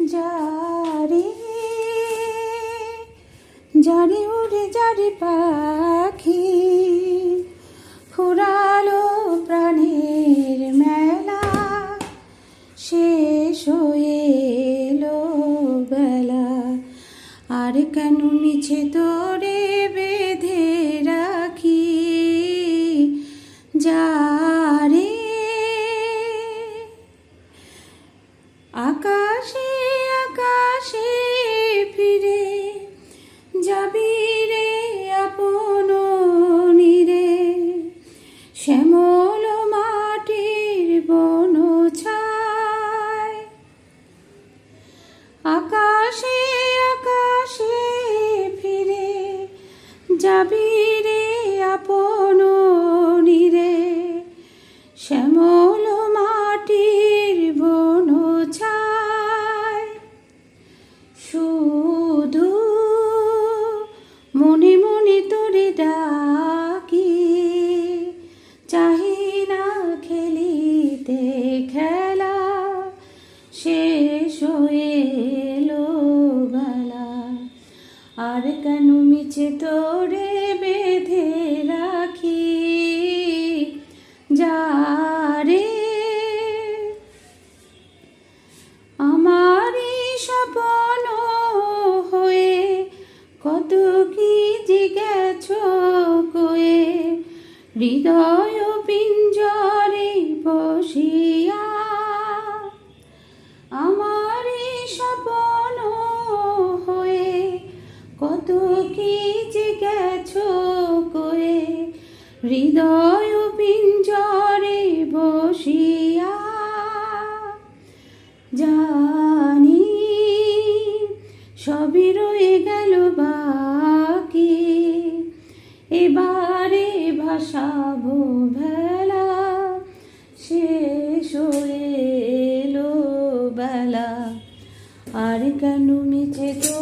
যারে যারে উড়ে যারে পাখি ফুরালো প্রাণের মেলা শেষ হয়ে এলো বেলা আর কেন মিছে তোরে বেঁধে রাখি যারে আকাশে আকাশে ফিরে যাবি রে আপন নীরে শ্যামল মাটির বন ছায় আকাশে আকাশে ফিরে যাবি রে আপন নীরে শ্যামল মাটির বন ছায় শুধু মনে মনে তোরে ডাকি চাহি না খেলিতে খেলা শেষ হয়ে এলো বেলা আর কেন মিছে তোরে বেঁধে রাখি যারে আমারই স্বপ্ন হয়ে কত কি জিজ্ঞেস কয়ে হৃদয় পিঞ্জরে বসিয়া আমারই স্বপ্ন হয়ে কত কি জিজ্ঞেস কয়ে হৃদয় পিঞ্জরে বসিয়া জানি সবই রয়ে গেল বাকি এবারে ভাসাবো ভেলা শেষ হয়ে এলো বেলা আর কেন মিছে তো